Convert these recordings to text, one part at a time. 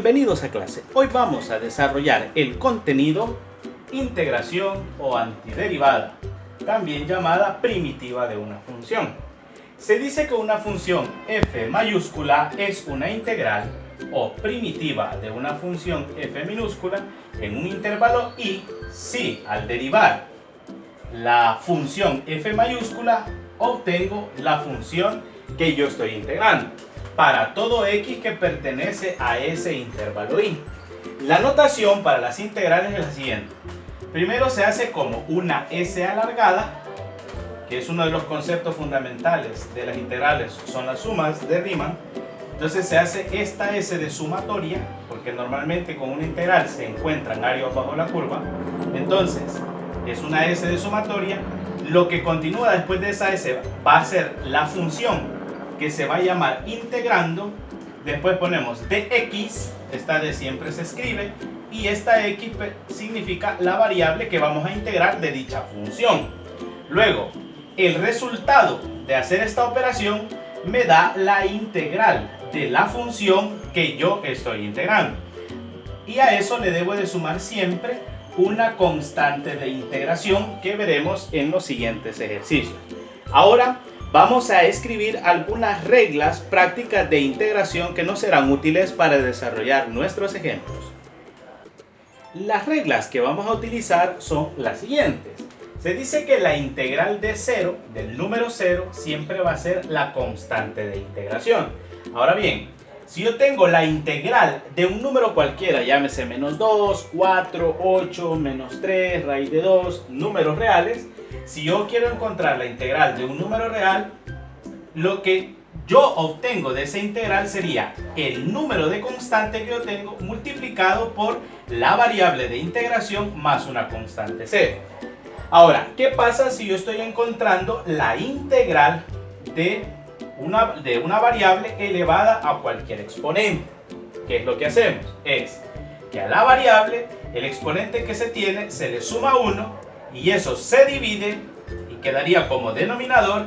Bienvenidos a clase. Hoy vamos a desarrollar el contenido integración o antiderivada, también llamada primitiva de una función. Se dice que una función f mayúscula es una integral o primitiva de una función f minúscula en un intervalo y si al derivar la función f mayúscula obtengo la función que yo estoy integrando para todo x que pertenece a ese intervalo y. La notación para las integrales es la siguiente. Primero se hace como una s alargada, que es uno de los conceptos fundamentales de las integrales, son las sumas de Riemann. Entonces se hace esta s de sumatoria, porque normalmente con una integral se encuentran áreas bajo la curva. Entonces es una s de sumatoria. Lo que continúa después de esa s va a ser la función que se va a llamar integrando. Después ponemos dx, esta d siempre se escribe, y esta x significa la variable que vamos a integrar de dicha función. Luego, el resultado de hacer esta operación me da la integral de la función que yo estoy integrando. Y a eso le debo de sumar siempre una constante de integración que veremos en los siguientes ejercicios. Ahora vamos a escribir algunas reglas prácticas de integración que nos serán útiles para desarrollar nuestros ejemplos. Las reglas que vamos a utilizar son las siguientes. Se dice que la integral de 0, del número 0, siempre va a ser la constante de integración. Ahora bien, si yo tengo la integral de un número cualquiera, llámese menos 2, 4, 8, menos 3, raíz de 2, números reales, si yo quiero encontrar la integral de un número real, lo que yo obtengo de esa integral sería el número de constante que yo tengo multiplicado por la variable de integración más una constante c. Ahora, ¿qué pasa si yo estoy encontrando la integral de una variable elevada a cualquier exponente? ¿Qué es lo que hacemos? Es que a la variable, el exponente que se tiene, se le suma 1 y eso se divide y quedaría como denominador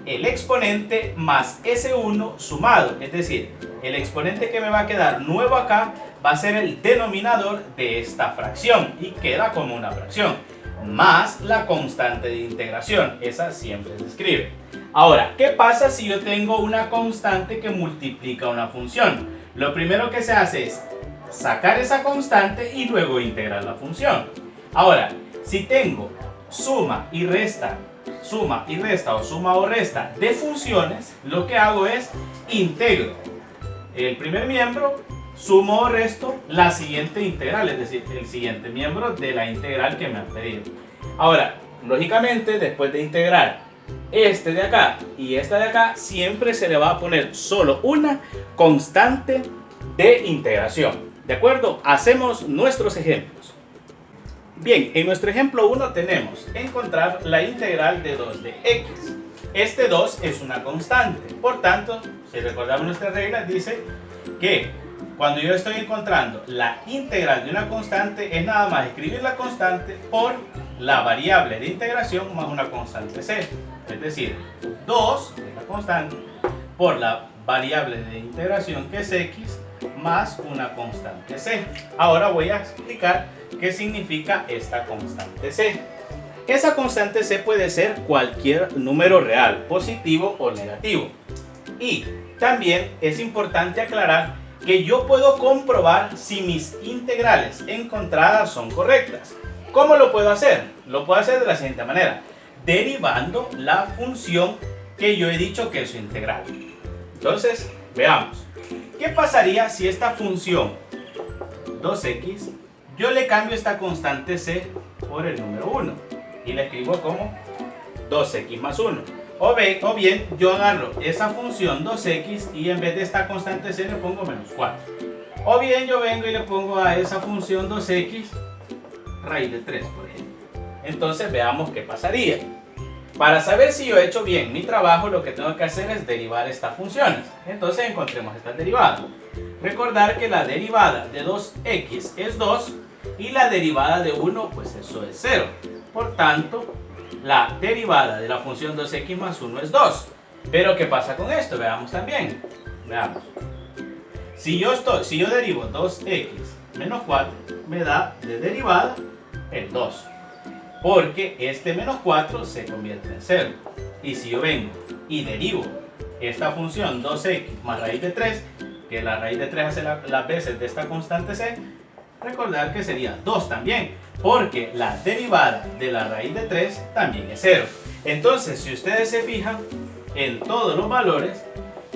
el exponente más ese 1 sumado. Es decir, el exponente que me va a quedar nuevo acá va a ser el denominador de esta fracción y queda como una fracción, más la constante de integración, esa siempre se escribe. Ahora, ¿qué pasa si yo tengo una constante que multiplica una función? Lo primero que se hace es sacar esa constante y luego integrar la función. Ahora, si tengo suma y resta o suma o resta de funciones, lo que hago es integro el primer miembro, sumo o resto la siguiente integral, es decir, el siguiente miembro de la integral que me han pedido. Ahora, lógicamente, después de integrar este de acá y esta de acá, siempre se le va a poner solo una constante de integración. ¿De acuerdo? Hacemos nuestros ejemplos. Bien, en nuestro ejemplo 1 tenemos encontrar la integral de 2 de x. Este 2 es una constante, por tanto, si recordamos nuestra regla, dice que cuando yo estoy encontrando la integral de una constante, es nada más escribir la constante por la variable de integración más una constante c. Es decir, 2 es la constante por la variable de integración que es x más una constante c. Ahora voy a explicar qué significa esta constante c. Esa constante c puede ser cualquier número real, positivo o negativo. Y también es importante aclarar que yo puedo comprobar si mis integrales encontradas son correctas. ¿Cómo lo puedo hacer? Lo puedo hacer de la siguiente manera: derivando la función que yo he dicho que es su integral. Entonces, veamos. ¿Qué pasaría si esta función 2x, yo le cambio esta constante c por el número 1 y la escribo como 2x más 1? O bien yo agarro esa función 2x y en vez de esta constante c le pongo menos 4. O bien yo vengo y le pongo a esa función 2x raíz de 3, por ejemplo. Entonces veamos qué pasaría. Para saber si yo he hecho bien mi trabajo, lo que tengo que hacer es derivar estas funciones. Entonces encontremos estas derivadas. Recordar que la derivada de 2x es 2 y la derivada de 1, pues eso es 0. Por tanto, la derivada de la función 2x más 1 es 2. Pero ¿qué pasa con esto? Veamos también. Veamos. Si yo derivo 2x menos 4, me da de derivada el 2. Porque este menos 4 se convierte en 0. Y si yo vengo y derivo esta función 2x más raíz de 3, que la raíz de 3 hace las veces de esta constante c, recordar que sería 2 también, porque la derivada de la raíz de 3 también es 0. Entonces, si ustedes se fijan, en todos los valores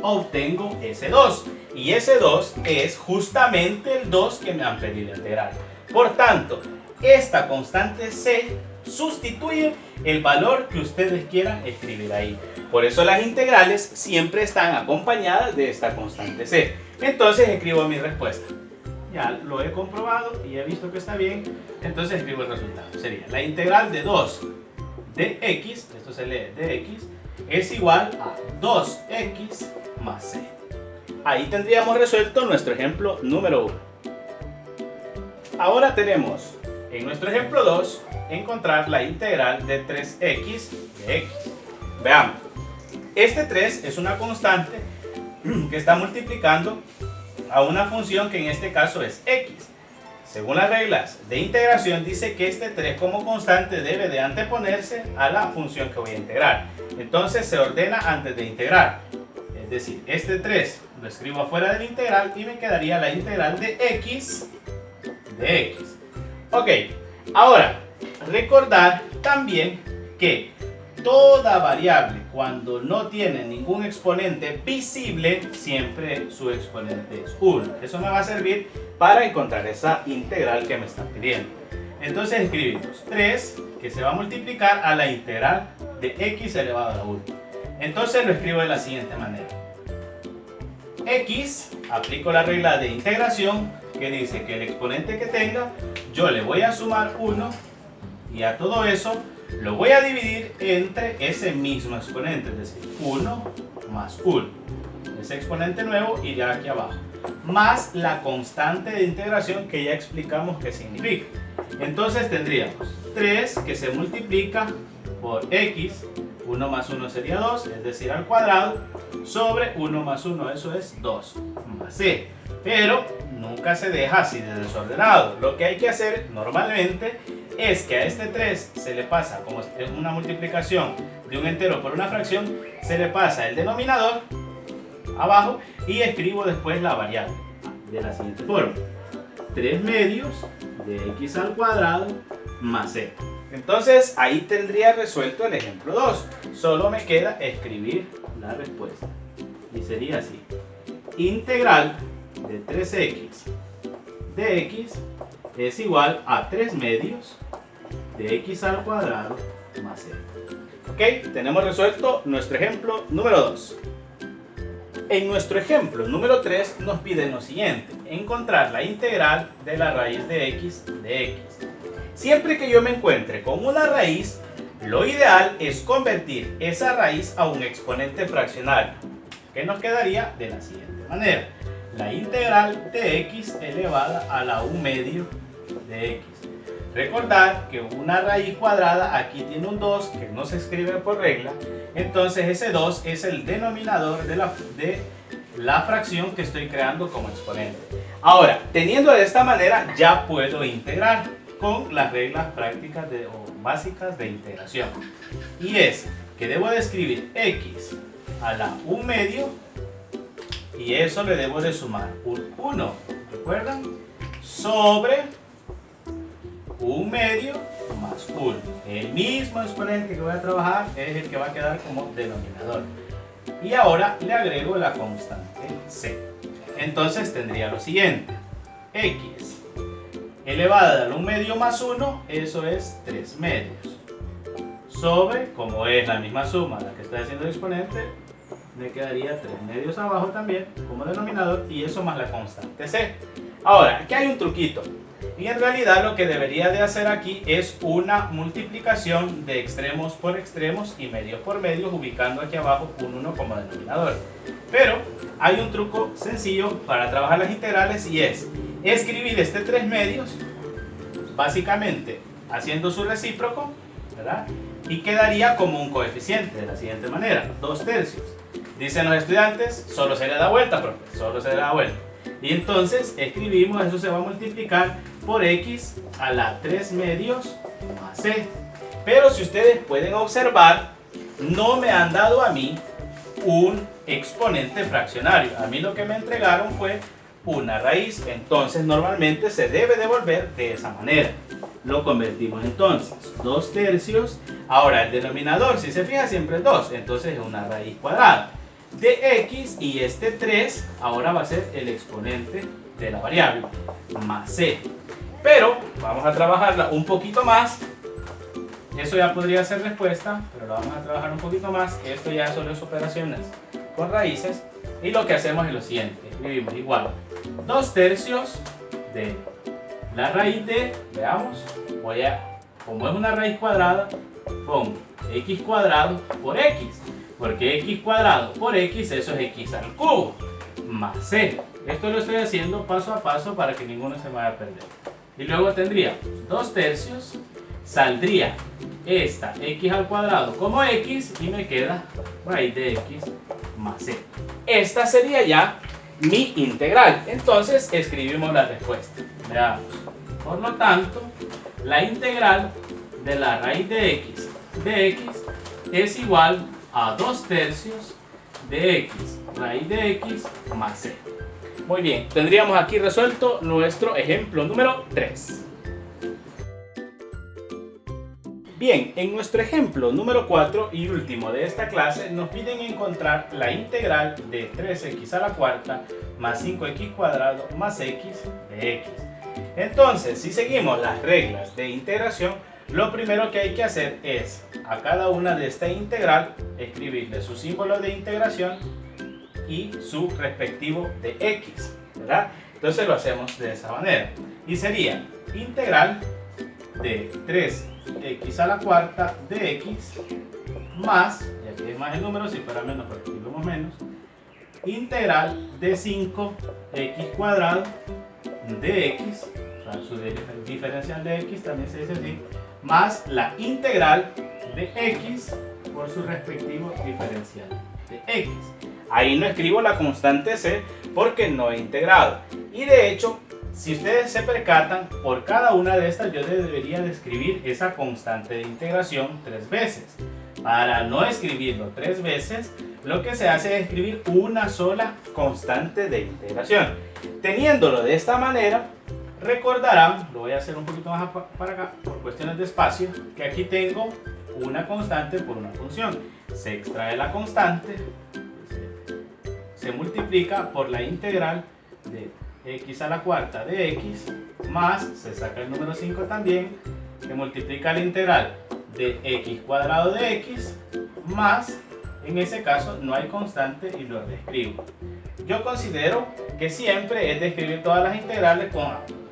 obtengo ese 2. Y ese 2 es justamente el 2 que me han pedido integrar. Por tanto, esta constante c sustituye el valor que ustedes quieran escribir ahí. Por eso las integrales siempre están acompañadas de esta constante c. Entonces escribo mi respuesta. Ya lo he comprobado y he visto que está bien. Entonces escribo el resultado. Sería la integral de 2 de x, esto se lee de x, es igual a 2x más c. Ahí tendríamos resuelto nuestro ejemplo número 1. Ahora tenemos en nuestro ejemplo 2 encontrar la integral de 3x de x. Veamos. Este 3 es una constante que está multiplicando a una función que en este caso es x. Según las reglas de integración dice que este 3 como constante debe de anteponerse a la función que voy a integrar. Entonces se ordena antes de integrar. Es decir, este 3 lo escribo afuera de la integral y me quedaría la integral de x de x. Ok, ahora recordar también que toda variable cuando no tiene ningún exponente visible, siempre su exponente es 1. Eso me va a servir para encontrar esa integral que me están pidiendo. Entonces escribimos 3 que se va a multiplicar a la integral de x elevado a la 1. Entonces lo escribo de la siguiente manera. X, aplico la regla de integración que dice que el exponente que tenga, yo le voy a sumar 1 y a todo eso lo voy a dividir entre ese mismo exponente, es decir, 1 más 1. Ese exponente nuevo irá aquí abajo, más la constante de integración que ya explicamos qué significa. Entonces tendríamos 3 que se multiplica por x, 1 más 1 sería 2, es decir, al cuadrado, sobre 1 más 1, eso es 2, más c. Pero nunca se deja así de desordenado. Lo que hay que hacer normalmente es que a este 3 se le pasa, como es una multiplicación de un entero por una fracción, se le pasa el denominador abajo y escribo después la variable de la siguiente forma: 3 medios de x al cuadrado más c. Entonces ahí tendría resuelto el ejemplo 2. Solo me queda escribir la respuesta. Y sería así: integral de 3x de x es igual a 3 medios de x al cuadrado más c. Ok, tenemos resuelto nuestro ejemplo número 2. En nuestro ejemplo número 3 nos piden lo siguiente: encontrar la integral de la raíz de x de x. Siempre que yo me encuentre con una raíz, lo ideal es convertir esa raíz a un exponente fraccionario, que nos quedaría de la siguiente manera: la integral de x elevada a la 1 medio de x. Recordar que una raíz cuadrada aquí tiene un 2 que no se escribe por regla, entonces ese 2 es el denominador de la fracción que estoy creando como exponente. Ahora, teniendo de esta manera ya puedo integrar con las reglas prácticas o básicas de integración. Y es que debo de escribir x a la 1 medio y eso le debo de sumar un 1, ¿recuerdan? Sobre 1 medio más 1. El mismo exponente que voy a trabajar es el que va a quedar como denominador. Y ahora le agrego la constante c. Entonces tendría lo siguiente: x elevada al 1 medio más 1, eso es 3 medios. Sobre, como es la misma suma la que está haciendo el exponente, me quedaría 3 medios abajo también como denominador y eso más la constante c. Ahora, aquí hay un truquito. Y en realidad lo que debería de hacer aquí es una multiplicación de extremos por extremos y medios por medios, ubicando aquí abajo un 1 como denominador. Pero hay un truco sencillo para trabajar las integrales y es escribir este 3 medios básicamente haciendo su recíproco, ¿verdad? Y quedaría como un coeficiente de la siguiente manera: 2 tercios. Dicen los estudiantes, solo se le da vuelta, profe, solo se le da vuelta. Y entonces escribimos, eso se va a multiplicar por x a la 3 medios más c. Pero si ustedes pueden observar, no me han dado a mí un exponente fraccionario. A mí lo que me entregaron fue una raíz. Entonces normalmente se debe devolver de esa manera. Lo convertimos entonces 2 tercios. Ahora el denominador, si se fija, siempre es 2. Entonces es una raíz cuadrada de x, y este 3 ahora va a ser el exponente de la variable más c. Pero vamos a trabajarla un poquito más. Eso ya podría ser respuesta, pero lo vamos a trabajar un poquito más. Esto ya son las operaciones con raíces. Y lo que hacemos es lo siguiente. Escribimos igual 2 tercios de la raíz de, veamos, como es una raíz cuadrada, pongo x cuadrado por x. Porque x cuadrado por x, eso es x al cubo, más c. Esto lo estoy haciendo paso a paso para que ninguno se vaya a perder. Y luego tendría 2 tercios, saldría esta x al cuadrado como x y me queda raíz de x más c. Esta sería ya mi integral. Entonces escribimos la respuesta. Veamos. Por lo tanto, la integral de la raíz de x es igual a 2 tercios de x raíz de x más c. Muy bien, tendríamos aquí resuelto nuestro ejemplo número 3. Bien, en nuestro ejemplo número 4 y último de esta clase nos piden encontrar la integral de 3x a la cuarta más 5x cuadrado más x de x. Entonces, si seguimos las reglas de integración, lo primero que hay que hacer es a cada una de esta integral escribirle su símbolo de integración y su respectivo de x, ¿verdad? Entonces lo hacemos de esa manera. Y sería integral de 3x a la cuarta de x más, y aquí es más el número, si fuera menos, pero escribimos menos, integral de 5x cuadrado de x, o sea, su diferencial de x también se dice así, más la integral de x por su respectivo diferencial de x. Ahí no escribo la constante c porque no he integrado. Y de hecho, si ustedes se percatan, por cada una de estas yo debería de escribir esa constante de integración 3 veces. Para no escribirlo 3 veces, lo que se hace es escribir una sola constante de integración. Teniéndolo de esta manera, recordarán, lo voy a hacer un poquito más para acá por cuestiones de espacio, que aquí tengo una constante por una función. Se extrae la constante, se multiplica por la integral de x a la cuarta de x, más, se saca el número 5 también, se multiplica la integral de x cuadrado de x, más, en ese caso no hay constante y lo reescribo. Yo considero que siempre es de escribir todas las integrales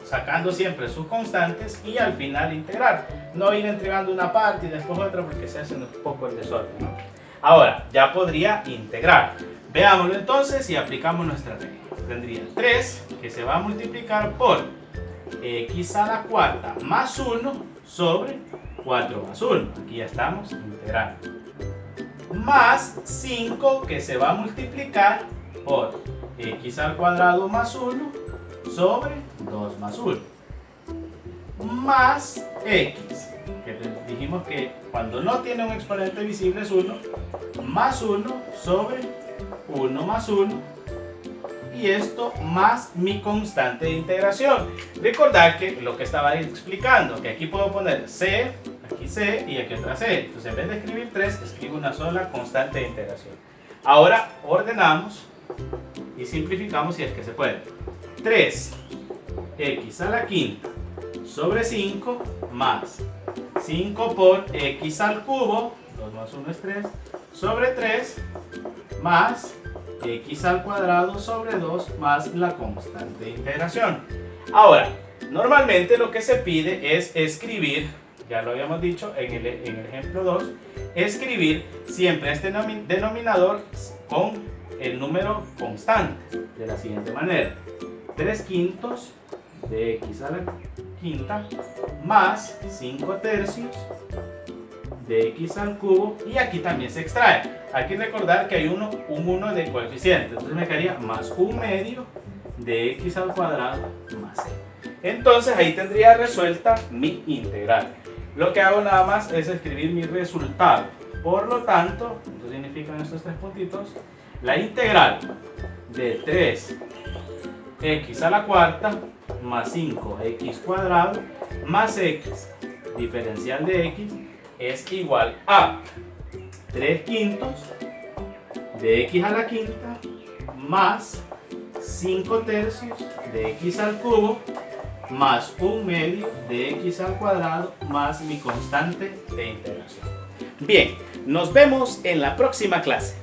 sacando siempre sus constantes y al final integrar. No ir entregando una parte y después otra porque se hace un poco el desorden, ¿no? Ahora, ya podría integrar. Veámoslo entonces y aplicamos nuestra regla. Tendría 3 que se va a multiplicar por x a la cuarta más 1 sobre 4 más 1. Aquí ya estamos integrando. Más 5 que se va a multiplicar por x al cuadrado más 1 sobre 2 más 1. Más x, que dijimos que cuando no tiene un exponente visible es 1, más 1 sobre 1 más 1. Y esto más mi constante de integración. Recordad que lo que estaba explicando, que aquí puedo poner c, aquí c y aquí otra c. Entonces en vez de escribir 3, escribo una sola constante de integración. Ahora ordenamos y simplificamos si es que se puede. 3x a la quinta sobre 5 más 5 por x al cubo, 2 más 1 es 3, sobre 3 más x al cuadrado sobre 2 más la constante de integración. Ahora, normalmente lo que se pide es escribir, ya lo habíamos dicho en el ejemplo 2, escribir siempre este denominador con el número constante de la siguiente manera: 3 quintos de x a la quinta más 5 tercios de x al cubo, y aquí también se extrae. Hay que recordar que hay un 1 de coeficiente, entonces me quedaría más 1 medio de x al cuadrado más c. Entonces ahí tendría resuelta mi integral. Lo que hago nada más es escribir mi resultado. Por lo tanto, esto significan estos tres puntitos, la integral de 3x a la cuarta más 5x cuadrado más x diferencial de x es igual a 3 quintos de x a la quinta más 5 tercios de x al cubo más 1/2 de x al cuadrado más mi constante de integración. Bien, nos vemos en la próxima clase.